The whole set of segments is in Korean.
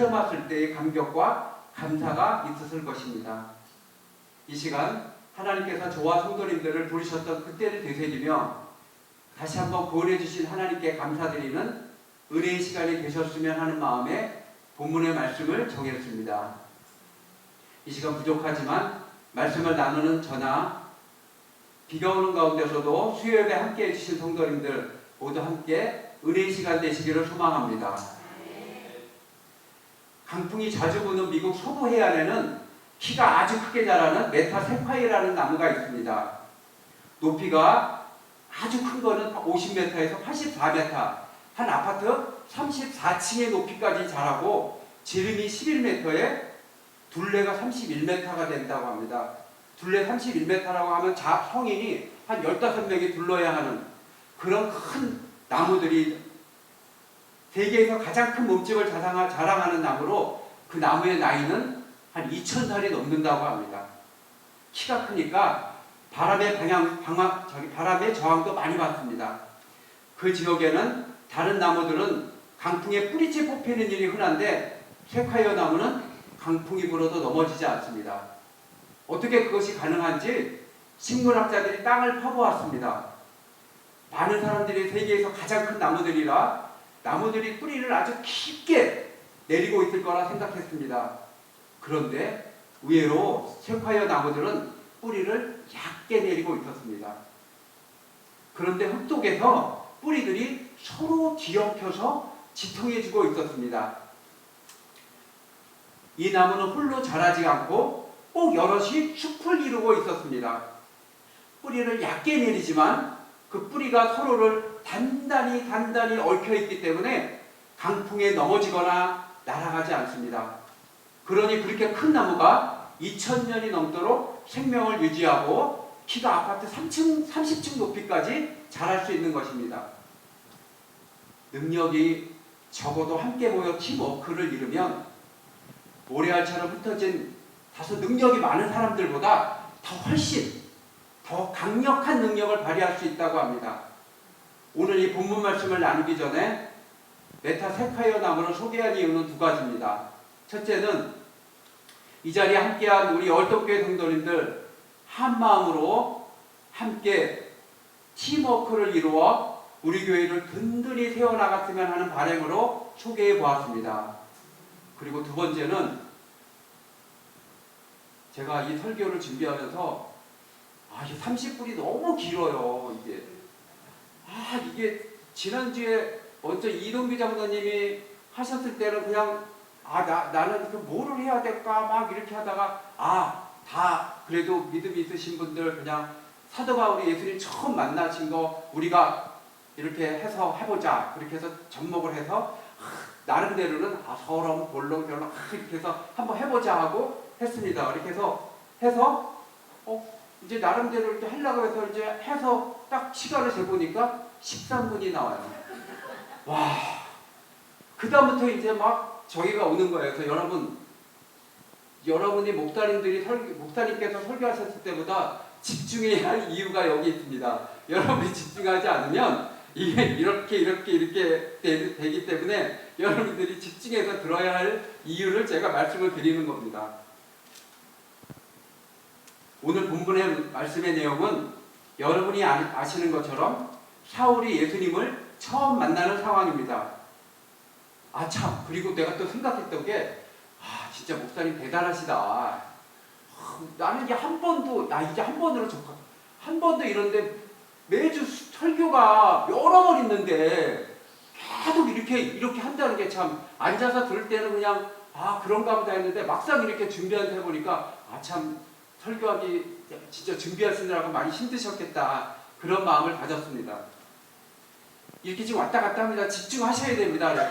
처음 왔을 때의 감격과 감사가 있었을 것입니다. 이 시간 하나님께서 저와 성도님들을 부르셨던 그때를 되새기며 다시 한번 구원해 주신 하나님께 감사드리는 은혜의 시간이 되셨으면 하는 마음에 본문의 말씀을 정했습니다. 이 시간 부족하지만 말씀을 나누는 저나 비가 오는 가운데서도 수요예배 함께 해주신 성도님들 모두 함께 은혜의 시간 되시기를 소망합니다. 강풍이 자주 부는 미국 서부 해안에는 키가 아주 크게 자라는 메타세콰이라는 나무가 있습니다. 높이가 아주 큰 거는 50m에서 84m, 한 아파트 34층의 높이까지 자라고 지름이 11m에 둘레가 31m가 된다고 합니다. 둘레 31m라고 하면 성인이 한 15명이 둘러야 하는 그런 큰 나무들이 세계에서 가장 큰 몸집을 자랑하는 나무로 그 나무의 나이는 한 2000살이 넘는다고 합니다. 키가 크니까 바람의 저항도 많이 받습니다. 그 지역에는 다른 나무들은 강풍에 뿌리째 뽑히는 일이 흔한데 세콰이어 나무는 강풍이 불어도 넘어지지 않습니다. 어떻게 그것이 가능한지 식물학자들이 땅을 파보았습니다. 많은 사람들이 세계에서 가장 큰 나무들이라 나무들이 뿌리를 아주 깊게 내리고 있을 거라 생각했습니다. 그런데 의외로 세콰이어 나무들은 뿌리를 얕게 내리고 있었습니다. 그런데 흙독에서 뿌리들이 서로 뒤엉켜서 지통해주고 있었습니다. 이 나무는 홀로 자라지 않고 꼭 여럿이 숲을 이루고 있었습니다. 뿌리를 얕게 내리지만 그 뿌리가 서로를 단단히 얽혀있기 때문에 강풍에 넘어지거나 날아가지 않습니다. 그러니 그렇게 큰 나무가 2000년이 넘도록 생명을 유지하고 키가 아파트 30층 높이까지 자랄 수 있는 것입니다. 능력이 적어도 함께 모여 팀워크를 이루면 모래알처럼 흩어진 다소 능력이 많은 사람들보다 훨씬 더 강력한 능력을 발휘할 수 있다고 합니다. 오늘 이 본문 말씀을 나누기 전에 메타세콰이어 나무를 소개한 이유는 두 가지입니다. 첫째는 이 자리에 함께한 우리 얼떡교회 성도님들 한 마음으로 함께 팀워크를 이루어 우리 교회를 든든히 세워나갔으면 하는 바람으로 소개해 보았습니다. 그리고 두 번째는 제가 이 설교를 준비하면서 이게 30분이 너무 길어요. 이게 지난주에 먼저 이동규 장로님이 하셨을 때는 그냥 나는 뭐를 해야 될까 막 이렇게 하다가 다 그래도 믿음이 있으신 분들 그냥 사도 바울이 예수님 처음 만나신 거 우리가 이렇게 해서 해보자 그렇게 해서 접목을 해서 나름대로는 서럼 볼록 이렇게 해서 한번 해보자 하고 했습니다. 이렇게 해서 이제 나름대로 이렇게 하려고 해서 이제 해서 딱 시간을 재보니까 13분이 나와요. 와, 그다음부터 이제 막 저희가 오는 거예요. 그래서 여러분이 목사님께서 설교하셨을 때보다 집중해야 할 이유가 여기 있습니다. 여러분이 집중하지 않으면 이게 이렇게 되기 때문에 여러분들이 집중해서 들어야 할 이유를 제가 말씀을 드리는 겁니다. 오늘 본문의 말씀의 내용은 여러분이 아시는 것처럼 사울이 예수님을 처음 만나는 상황입니다. 그리고 내가 또 생각했던 게 진짜 목사님 대단하시다. 나는 이게 한 번도 이런데 매주 설교가 여러 번 있는데 계속 이렇게 한다는 게 참 앉아서 들을 때는 그냥 그런가 보다 했는데 막상 이렇게 준비해서 해보니까 참 설교하기 진짜 준비하시느라고 많이 힘드셨겠다 그런 마음을 가졌습니다. 이렇게 지금 왔다 갔다 합니다. 집중하셔야 됩니다. 그래서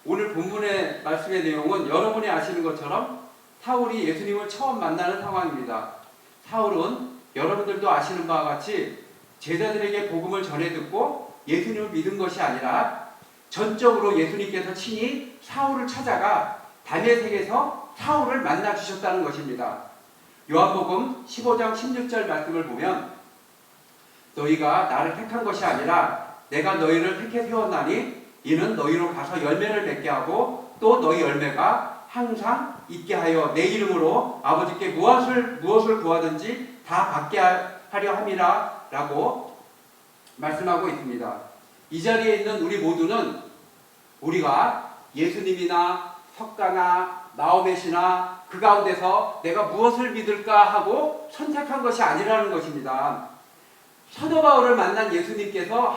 오늘 본문의 말씀의 내용은 여러분이 아시는 것처럼 사울이 예수님을 처음 만나는 상황입니다. 사울은 여러분들도 아시는 바와 같이 제자들에게 복음을 전해 듣고 예수님을 믿은 것이 아니라 전적으로 예수님께서 친히 사울을 찾아가 다메섹에서 사울을 만나 주셨다는 것입니다. 요한복음 15장 16절 말씀을 보면 너희가 나를 택한 것이 아니라 내가 너희를 택해 세웠나니 이는 너희로 가서 열매를 맺게 하고 또 너희 열매가 항상 있게 하여 내 이름으로 아버지께 무엇을 구하든지 다 받게 하려 함이라 라고 말씀하고 있습니다. 이 자리에 있는 우리 모두는 우리가 예수님이나 석가나 마호멧이나 그 가운데서 내가 무엇을 믿을까 하고 선택한 것이 아니라는 것입니다. 사도 바울을 만난 예수님께서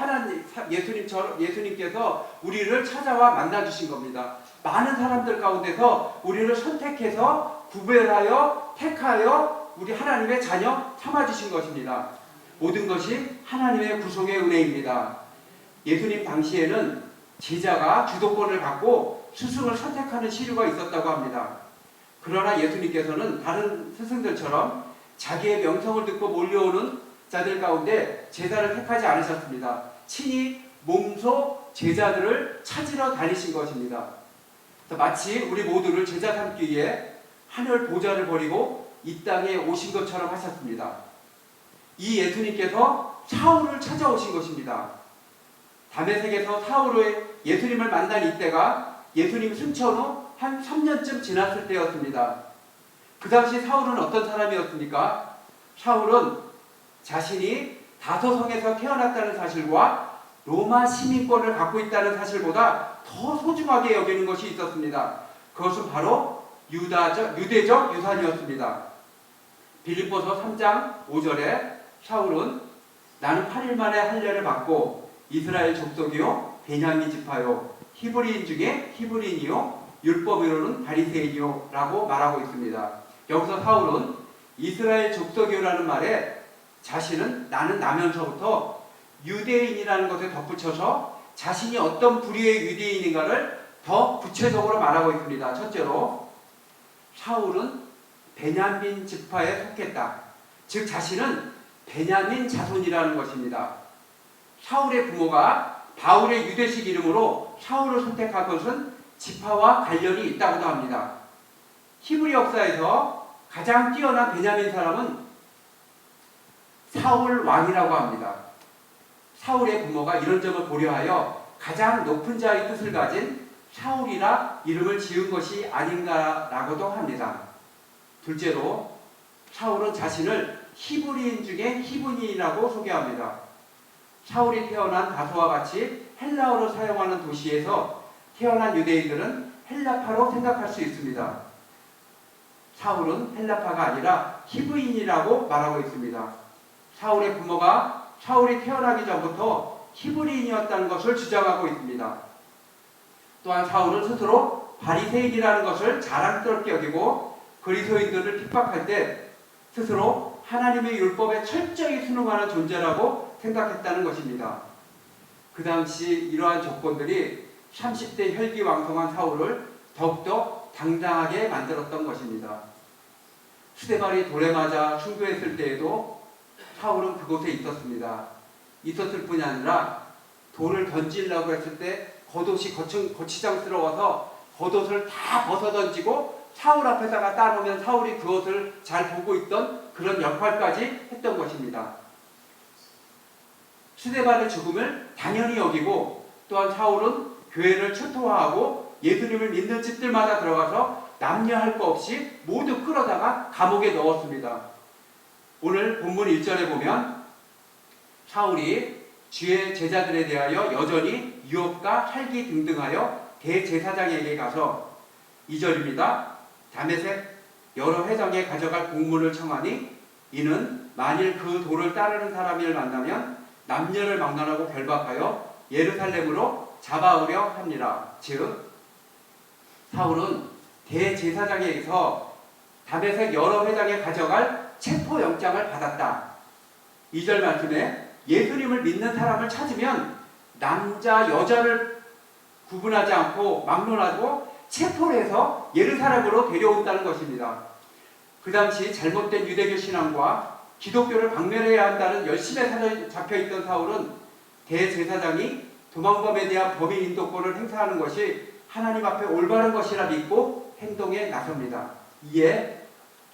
예수님께서 우리를 찾아와 만나 주신 겁니다. 많은 사람들 가운데서 우리를 선택해서 구별하여 택하여 우리 하나님의 자녀 삼아 주신 것입니다. 모든 것이 하나님의 구속의 은혜입니다. 예수님 당시에는 제자가 주도권을 갖고 스승을 선택하는 시류가 있었다고 합니다. 그러나 예수님께서는 다른 스승들처럼 자기의 명성을 듣고 몰려오는 자들 가운데 제자를 택하지 않으셨습니다. 친히 몸소 제자들을 찾으러 다니신 것입니다. 마치 우리 모두를 제자 삼기 위해 하늘 보좌를 버리고 이 땅에 오신 것처럼 하셨습니다. 이 예수님께서 사울을 찾아오신 것입니다. 다메섹에서 사울의 예수님을 만난 이때가 예수님 승천 후 한 3년쯤 지났을 때였습니다. 그 당시 사울은 어떤 사람이었습니까? 사울은 자신이 다소성에서 태어났다는 사실과 로마 시민권을 갖고 있다는 사실보다 더 소중하게 여기는 것이 있었습니다. 그것은 바로 유대적 유산이었습니다. 빌립보서 3장 5절에 사울은 나는 8일 만에 할례를 받고 이스라엘 족속이요 베냐민 지파요 히브리인 중에 히브리인이요 율법으로는 바리새인이요 라고 말하고 있습니다. 여기서 사울은 이스라엘 족속이라는 말에 자신은 나는 나면서부터 유대인이라는 것에 덧붙여서 자신이 어떤 부류의 유대인인가를 더 구체적으로 말하고 있습니다. 첫째로 사울은 베냐민 지파에 속했다. 즉 자신은 베냐민 자손이라는 것입니다. 사울의 부모가 바울의 유대식 이름으로 사울을 선택한 것은 지파와 관련이 있다고도 합니다. 히브리 역사에서 가장 뛰어난 베냐민 사람은 사울 왕이라고 합니다. 사울의 부모가 이런 점을 고려하여 가장 높은 자의 뜻을 가진 사울이라 이름을 지은 것이 아닌가라고도 합니다. 둘째로 사울은 자신을 히브리인 중에 히브리인이라고 소개합니다. 사울이 태어난 다소와 같이 헬라어로 사용하는 도시에서 태어난 유대인들은 헬라파로 생각할 수 있습니다. 사울은 헬라파가 아니라 히브리인이라고 말하고 있습니다. 사울의 부모가 사울이 태어나기 전부터 히브리인이었다는 것을 주장하고 있습니다. 또한 사울은 스스로 바리새인이라는 것을 자랑스럽게 여기고 그리스도인들을 핍박할 때 스스로 하나님의 율법에 철저히 순응하는 존재라고 생각했다는 것입니다. 그 당시 이러한 조건들이 30대 혈기왕성한 사울을 더욱더 당당하게 만들었던 것입니다. 수데발이 돌에 맞아 순교했을 때에도 사울은 그곳에 있었습니다. 있었을 뿐이 아니라 돌을 던지려고 했을 때 겉옷이 거치장스러워서 겉옷을 다 벗어던지고 사울 앞에다가 따놓으면 사울이 그것을 잘 보고 있던 그런 역할까지 했던 것입니다. 수데발의 죽음을 당연히 여기고 또한 사울은 교회를 초토화하고 예수님을 믿는 집들마다 들어가서 남녀할 거 없이 모두 끌어다가 감옥에 넣었습니다. 오늘 본문 1절에 보면 사울이 주의 제자들에 대하여 여전히 유업과 살기 등등하여 대제사장에게 가서 2절입니다. 다메섹 여러 회장에 가져갈 공문을 청하니 이는 만일 그 도를 따르는 사람을 만나면 남녀를 막론하고 결박하여 예루살렘으로 잡아오려 합니다. 즉 사울은 대제사장에게서 다메섹 여러 회장에 가져갈 체포영장을 받았다. 2절 말씀에 예수님을 믿는 사람을 찾으면 남자 여자를 구분하지 않고 막론하고 체포를 해서 예루살렘으로 데려온다는 것입니다. 그 당시 잘못된 유대교 신앙과 기독교를 박멸해야 한다는 열심에 잡혀있던 사울은 대제사장이 도망범에 대한 법인 인도권을 행사하는 것이 하나님 앞에 올바른 것이라 믿고 행동에 나섭니다. 이에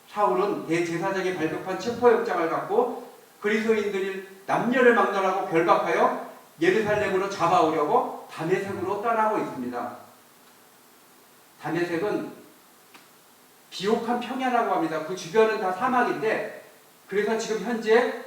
사울은 대제사장이 발급한 체포영장을 갖고 그리스도인들이 남녀를 막론하고 결박하여 예루살렘으로 잡아오려고 다메섹으로 떠나고 있습니다. 다메섹은 비옥한 평야라고 합니다. 그 주변은 다 사막인데, 그래서 지금 현재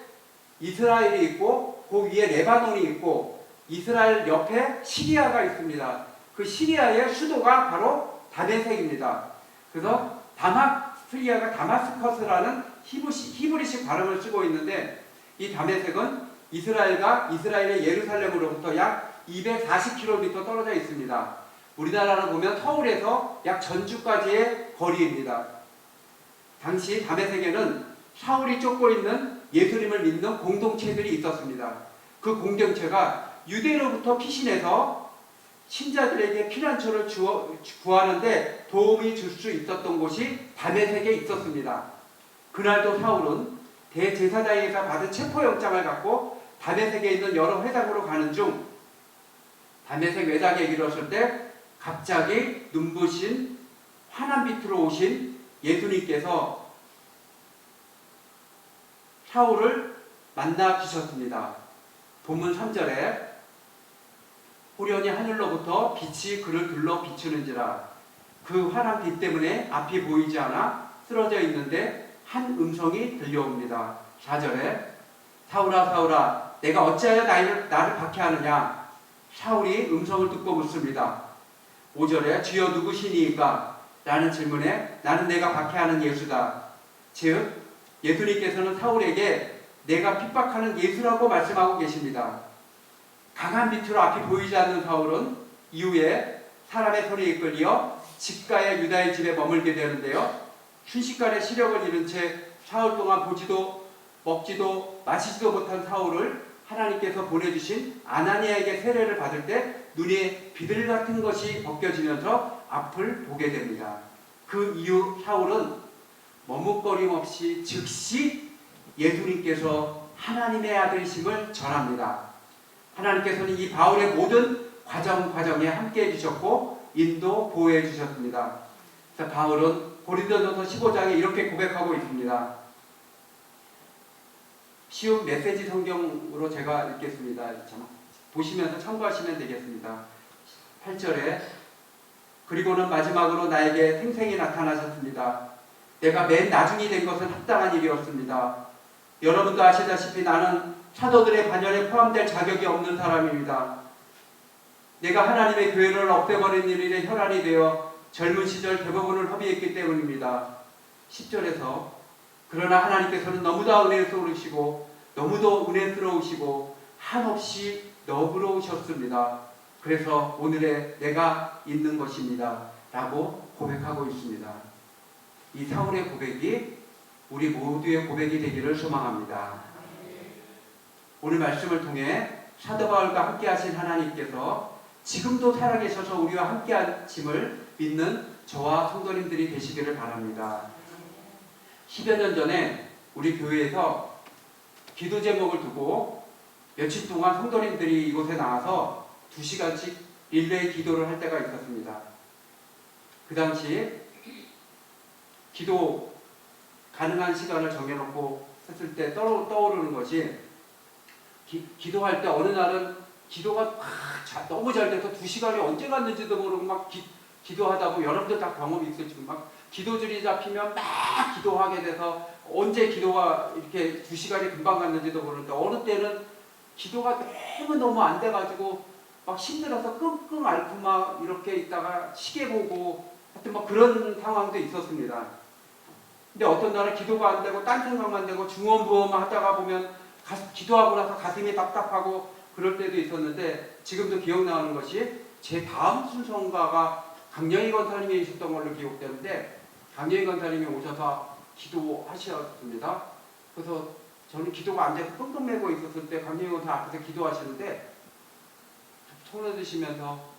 이스라엘이 있고 그 위에 레바논이 있고 이스라엘 옆에 시리아가 있습니다. 그 시리아의 수도가 바로 다메섹입니다. 그래서 다마스리아가 다마스커스라는 히브리식 발음을 쓰고 있는데, 이 다메섹은 이스라엘의 예루살렘으로부터 약 240km 떨어져 있습니다. 우리나라로 보면 서울에서 약 전주까지의 거리입니다. 당시 다메섹에는 사울이 쫓고 있는 예수님을 믿는 공동체들이 있었습니다. 그 공동체가 유대로부터 피신해서 신자들에게 피난처를 구하는데 도움이 줄 수 있었던 곳이 다메섹에 있었습니다. 그날도 사울은 대제사장에서 받은 체포영장을 갖고 다메섹에 있는 여러 회당으로 가는 중 다메섹 외곽에 이르렀을 때 갑자기 눈부신 환한빛으로 오신 예수님께서 사울을 만나 주셨습니다. 본문 3절에 호련히 하늘로부터 빛이 그를 둘러 비추는지라. 그 환한 빛 때문에 앞이 보이지 않아 쓰러져 있는데 한 음성이 들려옵니다. 4절에 사울아 사울아 내가 어찌하여 나를 박해하느냐. 사울이 음성을 듣고 묻습니다. 5절에 주여 누구시니까? 라는 질문에 나는 내가 박해하는 예수다. 즉 예수님께서는 사울에게 내가 핍박하는 예수라고 말씀하고 계십니다. 강한 빛으로 앞이 보이지 않는 사울은 이후에 사람의 손에 이끌려 집가의 유다의 집에 머물게 되는데요. 순식간에 시력을 잃은 채 사흘 동안 보지도 먹지도 마시지도 못한 사울을 하나님께서 보내주신 아나니아에게 세례를 받을 때 눈에 비들 같은 것이 벗겨지면서 앞을 보게 됩니다. 그 이후 사울은 머뭇거림 없이 즉시 예수님께서 하나님의 아들이심을 전합니다. 하나님께서는 이 바울의 모든 과정에 함께해 주셨고 인도 보호해 주셨습니다. 바울은 고린도전서 15장에 이렇게 고백하고 있습니다. 쉬운 메시지 성경으로 제가 읽겠습니다. 보시면서 참고하시면 되겠습니다. 8절에 그리고는 마지막으로 나에게 생생히 나타나셨습니다. 내가 맨 나중이 된 것은 합당한 일이었습니다. 여러분도 아시다시피 나는 사도들의 반열에 포함될 자격이 없는 사람입니다. 내가 하나님의 교회를 없애버린 일에 혈안이 되어 젊은 시절 대부분을 허비했기 때문입니다. 10절에서 그러나 하나님께서는 너무도 은혜스러우시고 너무도 은혜스러우시고 한없이 너그러우셨습니다. 그래서 오늘의 내가 있는 것입니다. 라고 고백하고 있습니다. 이 사울의 고백이 우리 모두의 고백이 되기를 소망합니다. 오늘 말씀을 통해 사도 바울과 함께 하신 하나님께서 지금도 살아계셔서 우리와 함께 하심을 믿는 저와 성도님들이 되시기를 바랍니다. 10여 년 전에 우리 교회에서 기도 제목을 두고 며칠 동안 성도님들이 이곳에 나와서 2시간씩 릴레이 기도를 할 때가 있었습니다. 그 당시 기도 가능한 시간을 정해놓고 했을 때 떠오르는 것이 기도할 때 어느 날은 기도가 너무 잘 돼서 2시간이 언제 갔는지도 모르고 막 기도하다 보면 여러분들 다 경험이 있으시고 막 기도줄이 잡히면 막 기도하게 돼서 언제 기도가 이렇게 2시간이 금방 갔는지도 모르는데 어느 때는 기도가 너무 안 돼가지고 막 힘들어서 끙끙 앓고 막 이렇게 있다가 시계 보고 하여튼 막 그런 상황도 있었습니다. 근데 어떤 날은 기도가 안 되고 딴 생각만 되고 중언부언만 하다가 보면 기도하고 나서 가슴이 답답하고 그럴 때도 있었는데 지금도 기억나는 것이 제 다음 순서가가 강영희 권사님이 있었던 걸로 기억되는데 강영희 권사님이 오셔서 기도하셨습니다. 그래서 저는 기도가 안 돼서 끙끙 매고 있었을 때 강영희 권사 앞에서 기도하시는데 손을 드시면서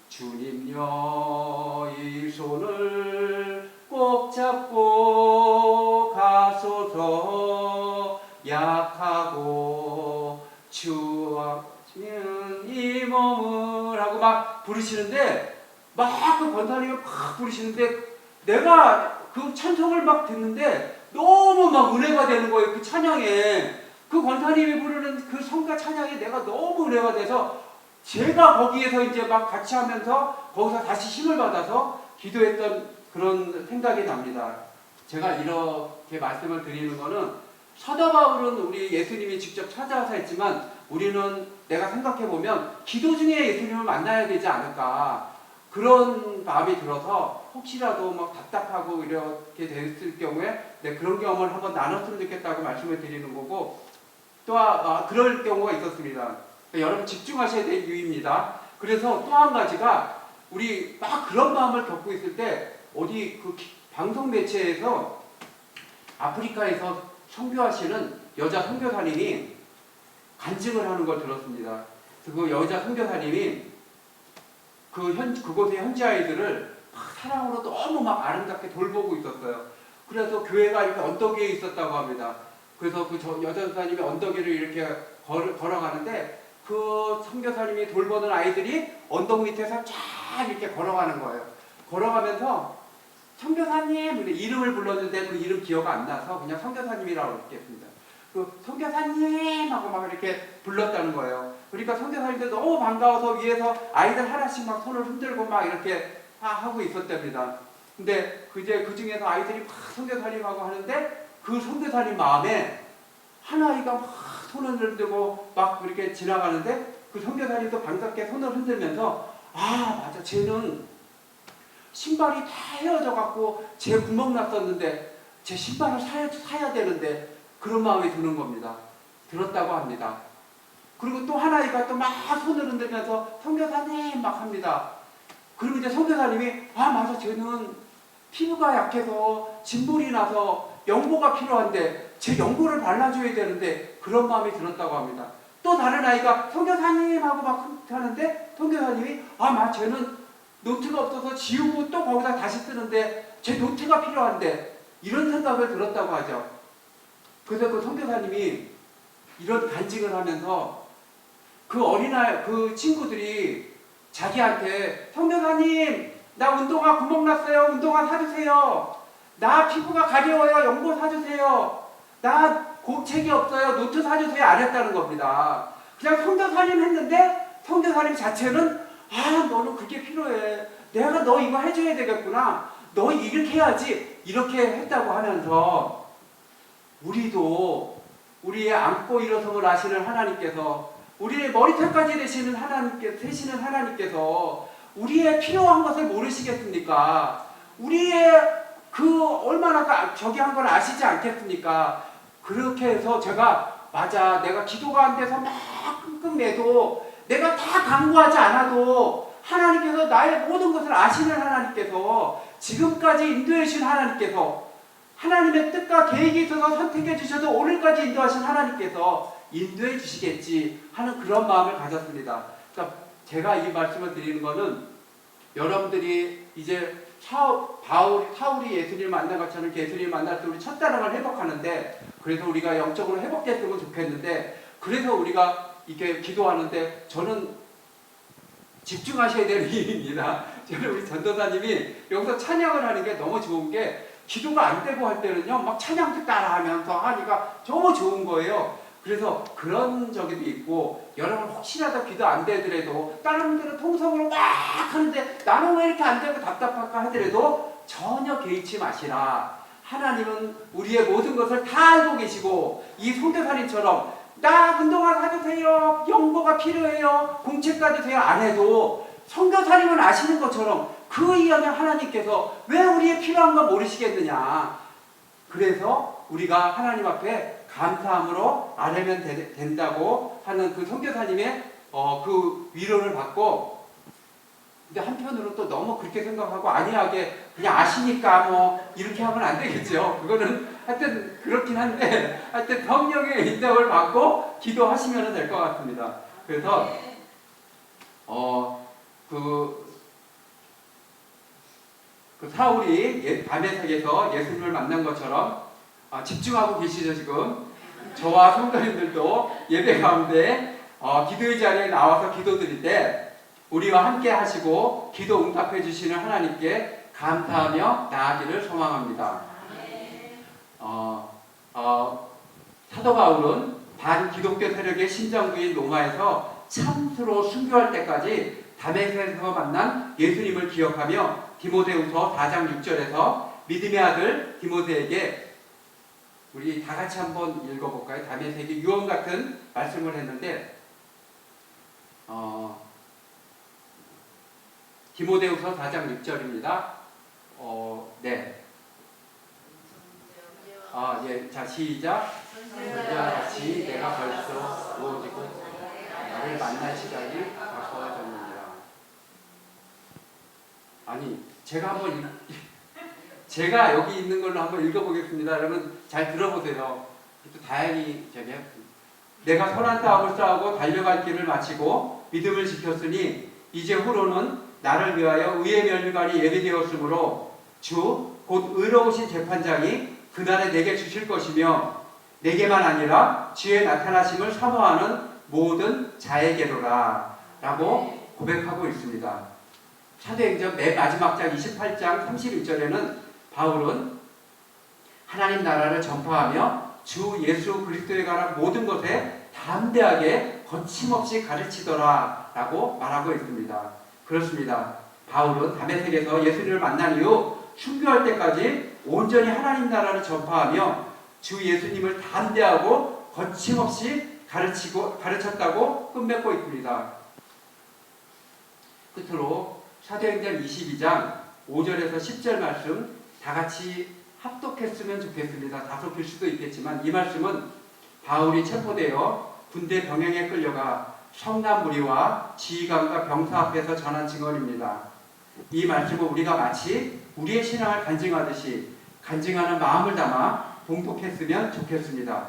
주님여 이 손을 꼭 잡고 가소서 약하고 추악한 이 몸을 하고 막 부르시는데 막 그 권사님이 막 부르시는데 내가 그 찬송을 막 듣는데 너무 막 은혜가 되는 거예요. 그 찬양에 그 권사님이 부르는 그 성가 찬양이 내가 너무 은혜가 돼서 제가 거기에서 이제 막 같이 하면서 거기서 다시 힘을 받아서 기도했던 그런 생각이 납니다. 제가 이렇게 말씀을 드리는 거는 사도 바울은 우리 예수님이 직접 찾아와서 했지만 우리는 내가 생각해 보면 기도 중에 예수님을 만나야 되지 않을까 그런 마음이 들어서 혹시라도 막 답답하고 이렇게 됐을 경우에 그런 경험을 한번 나눴으면 좋겠다고 말씀을 드리는 거고 또 그럴 경우가 있었습니다. 여러분 집중하셔야 될 이유입니다. 그래서 또 한 가지가 우리 막 그런 마음을 겪고 있을 때 어디 그 방송 매체에서 아프리카에서 선교하시는 여자 선교사님이 간증을 하는 걸 들었습니다. 그 여자 선교사님이 그곳의 현지 아이들을 사랑으로 너무 막 아름답게 돌보고 있었어요. 그래서 교회가 이렇게 언덕 위에 있었다고 합니다. 그래서 그 여자 선교사님이 언덕 위를 이렇게 걸어가는데 그 선교사님이 돌보는 아이들이 언덕 밑에서 쫙 이렇게 걸어가는 거예요. 걸어가면서 선교사님 이름을 불렀는데 그 이름 기억 안 나서 그냥 선교사님이라고 했겠습니다. 그 선교사님 하고 막 이렇게 불렀다는 거예요. 그러니까 선교사님들 너무 반가워서 위에서 아이들 하나씩 막 손을 흔들고 막 이렇게 하고 있었답니다. 근데 그 중에서 아이들이 막 선교사님하고 하는데 그 선교사님 마음에 한 아이가 막 손을 흔들고 막 그렇게 지나가는데 그 선교사님도 반갑게 손을 흔들면서 맞아 쟤는 신발이 다 헤어져 갖고 제 구멍 났었는데 제 신발을 사야 되는데 그런 마음이 드는 겁니다. 들었다고 합니다. 그리고 또 한 아이가 또 막 손을 흔들면서 선교사님 막 합니다. 그리고 이제 선교사님이 맞아 쟤는 피부가 약해서 진볼이 나서 연고가 필요한데 제 연고를 발라줘야 되는데 그런 마음이 들었다고 합니다. 또 다른 아이가 선교사님 하고 막 하는데 선교사님이 쟤는 노트가 없어서 지우고 또 거기다 다시 쓰는데 제 노트가 필요한데 이런 생각을 들었다고 하죠. 그래서 그 선교사님이 이런 간증을 하면서 그 친구들이 자기한테 선교사님 나 운동화 구멍 났어요. 운동화 사주세요. 나 피부가 가려워요. 연고 사주세요. 나 책이 없어요. 노트 사주세요. 안 했다는 겁니다. 그냥 선교사님 했는데 선교사님 자체는 너는 그게 필요해. 내가 너 이거 해줘야 되겠구나. 너 이렇게 해야지. 이렇게 했다고 하면서 우리도 우리의 안고 일어섬을 아시는 하나님께서 우리의 머리털까지 되시는 하나님께서 우리의 필요한 것을 모르시겠습니까? 우리의 얼마나 저기 한 걸 아시지 않겠습니까? 그렇게 해서 제가 내가 기도가 안 돼서 막 끙끙매도 내가 다 강구하지 않아도 하나님께서 나의 모든 것을 아시는 하나님께서 지금까지 인도해 주신 하나님께서 하나님의 뜻과 계획이 있어서 선택해 주셔도 오늘까지 인도하신 하나님께서 인도해 주시겠지 하는 그런 마음을 가졌습니다. 그러니까 제가 이 말씀을 드리는 것은 여러분들이 이제 사울이 예수님을 만난 것처럼 예수님을 만날 때 우리 첫사랑을 회복하는데 그래서 우리가 영적으로 회복됐으면 좋겠는데 그래서 우리가 이렇게 기도하는데 저는 집중하셔야 될 일입니다. 저는 우리 전도사님이 여기서 찬양을 하는 게 너무 좋은 게 기도가 안 되고 할 때는요 막 찬양도 따라하면서 하니까 너무 좋은 거예요. 그래서 그런 적이 있고 여러분 혹시라도 기도 안 되더라도 다른 분들은 통성으로 막 하는데 나는 왜 이렇게 안 되고 답답할까 하더라도 전혀 개의치 마시라. 하나님은 우리의 모든 것을 다 알고 계시고 이 선교사님처럼 나 운동화 사주세요. 연고가 필요해요. 공책 가주세요. 안 해도 선교사님은 아시는 것처럼 그 이하면 하나님께서 왜 우리의 필요한 걸 모르시겠느냐. 그래서 우리가 하나님 앞에 감사함으로 아뢰면 된다고 하는 그 선교사님의 그 위로를 받고 근데 한편으로 또 너무 그렇게 생각하고 안이하게 그냥 아시니까 뭐 이렇게 하면 안 되겠죠. 그거는 하여튼 그렇긴 한데 하여튼 성령의 인도를 받고 기도하시면 될 것 같습니다. 그래서 그 사울이 다메섹에서 예수님을 만난 것처럼 집중하고 계시죠 지금. 저와 성도님들도 예배 가운데 기도의 자리에 나와서 기도드릴 때 우리와 함께 하시고 기도 응답해 주시는 하나님께 감사하며 나아가기를 소망합니다. 사도 바울은 반기독교 세력의 신정부인 로마에서 참수로 순교할 때까지 다메섹에서 만난 예수님을 기억하며 디모데후서 4장 6절에서 믿음의 아들 디모데에게 우리 다 같이 한번 읽어볼까요? 다메섹의 유언 같은 말씀을 했는데 디모데후서 4장 6절입니다. 네. 예. 자, 시작. 이와 같이 내가 벌써 이루어지고 나를 만날 시간이 가까워졌느니라. 아니, 제가 여기 있는 걸로 한번 읽어보겠습니다. 여러분 잘 들어보세요. 또 다행히 내가 선한 싸움을 싸우고 달려갈 길을 마치고 믿음을 지켰으니 이제 후로는 나를 위하여 의의 면류관이 예비되었으므로 주 곧 의로우신 재판장이 그날에 내게 주실 것이며 내게만 아니라 주의 나타나심을 사모하는 모든 자에게로라 라고 고백하고 있습니다. 사도행전 맨 마지막 장 28장 31절에는 바울은 하나님 나라를 전파하며 주 예수 그리스도에 관한 모든 것에 담대하게 거침없이 가르치더라 라고 말하고 있습니다. 그렇습니다. 바울은 다메섹에서 예수님을 만난 이후 순교할 때까지 온전히 하나님 나라를 전파하며 주 예수님을 담대하고 거침없이 가르쳤다고 끝맺고 있습니다. 끝으로 사도행전 22장 5절에서 10절 말씀 다 같이 합독했으면 좋겠습니다. 다소 길 수도 있겠지만 이 말씀은 바울이 체포되어 군대 병영에 끌려가 성난 무리와 지휘관과 병사 앞에서 전한 증언입니다. 이 말씀을 우리가 마치 우리의 신앙을 간증하듯이 간증하는 마음을 담아 봉독했으면 좋겠습니다.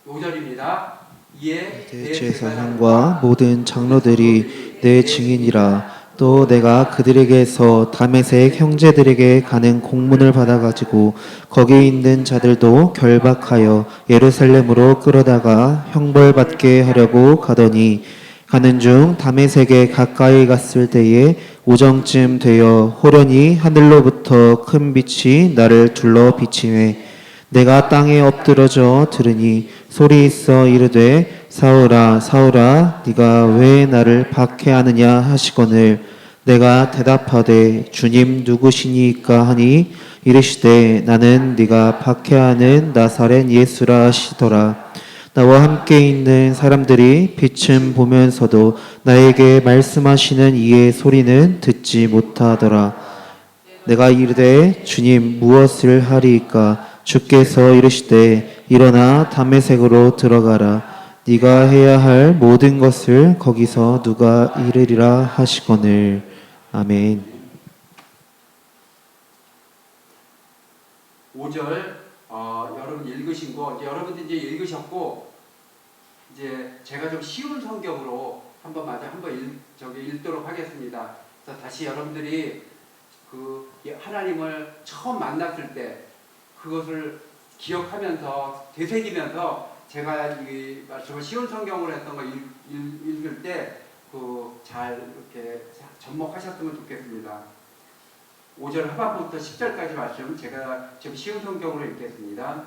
5절입니다. 이에 대제사장과 모든 장로들이 내 증인이라. 또 내가 그들에게서 다메섹 형제들에게 가는 공문을 받아가지고 거기 있는 자들도 결박하여 예루살렘으로 끌어다가 형벌받게 하려고 가더니 가는 중 다메섹에 가까이 갔을 때에 오정쯤 되어 호련히 하늘로부터 큰 빛이 나를 둘러 비치매 내가 땅에 엎드러져 들으니 소리 있어 이르되 사울아 사울아 네가 왜 나를 박해하느냐 하시거늘 내가 대답하되 주님 누구시니까 하니 이르시되 나는 네가 박해하는 나사렛 예수라 하시더라. 나와 함께 있는 사람들이 빛은 보면서도 나에게 말씀하시는 이의 소리는 듣지 못하더라. 내가 이르되 주님 무엇을 하리이까 주께서 이르시되 일어나 다메섹으로 들어가라. 네가 해야 할 모든 것을 거기서 누가 이르리라 하시거늘. 아멘. 5절 여러분 읽으신 거 여러분들 이제 읽으셨고 이제 제가 좀 쉬운 성경으로 한번 읽도록 하겠습니다. 그래서 다시 여러분들이 그 하나님을 처음 만났을 때 그것을 기억하면서 되새기면서 제가 이 말씀을 쉬운 성경으로 했던 거 읽을 때 그 잘 이렇게 접목하셨으면 좋겠습니다. 5절 하반부터 10절까지 말씀 제가 좀 쉬운 성경으로 읽겠습니다.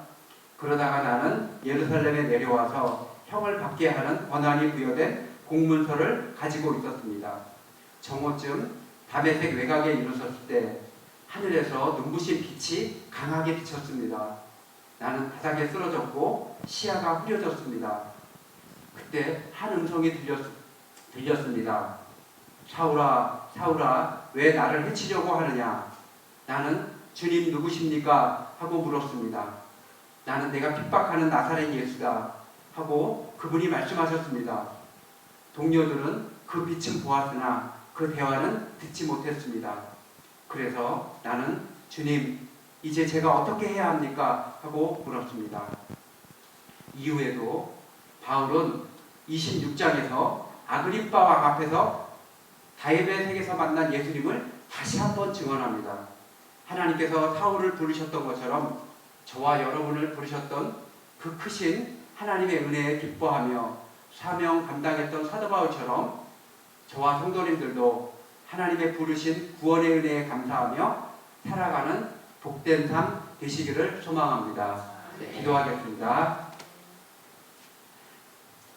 그러다가 나는 예루살렘에 내려와서 형을 받게 하는 권한이 부여된 공문서를 가지고 있었습니다. 정오쯤 다메섹 외곽에 이르렀을 때 하늘에서 눈부신 빛이 강하게 비쳤습니다. 나는 바닥에 쓰러졌고 시야가 흐려졌습니다. 그때 한 음성이 들렸습니다. 사울아 사울아 왜 나를 해치려고 하느냐. 나는 주님 누구십니까? 하고 물었습니다. 나는 내가 핍박하는 나사렛 예수다 하고 그분이 말씀하셨습니다. 동료들은 그 빛은 보았으나 그 대화는 듣지 못했습니다. 그래서 나는 주님 이제 제가 어떻게 해야 합니까? 하고 물었습니다. 이후에도 바울은 26장에서 아그리빠 왕 앞에서 다메섹에서 만난 예수님을 다시 한번 증언합니다. 하나님께서 사울을 부르셨던 것처럼 저와 여러분을 부르셨던 그 크신 하나님의 은혜에 기뻐하며 사명 감당했던 사도 바울처럼 저와 성도님들도 하나님의 부르신 구원의 은혜에 감사하며 살아가는 복된 삶 되시기를 소망합니다. 기도하겠습니다.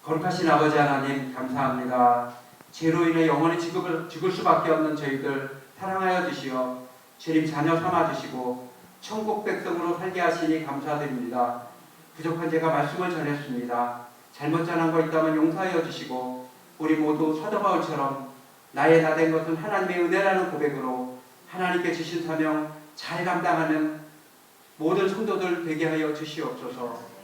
거룩하신 아버지 하나님 감사합니다. 죄로 인해 영원히 죽을 수밖에 없는 저희들 사랑하여 주시어 주님 자녀 삼아 주시고 천국 백성으로 살게 하시니 감사드립니다. 부족한 제가 말씀을 전했습니다. 잘못 전한 거 있다면 용서하여 주시고 우리 모두 사도 바울처럼 나의 나 된 것은 하나님의 은혜라는 고백으로 하나님께 주신 사명 잘 감당하는 모든 성도들 되게 하여 주시옵소서.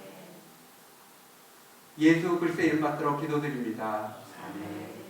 예수 그리스도의 이름 받들어 기도드립니다. 아멘.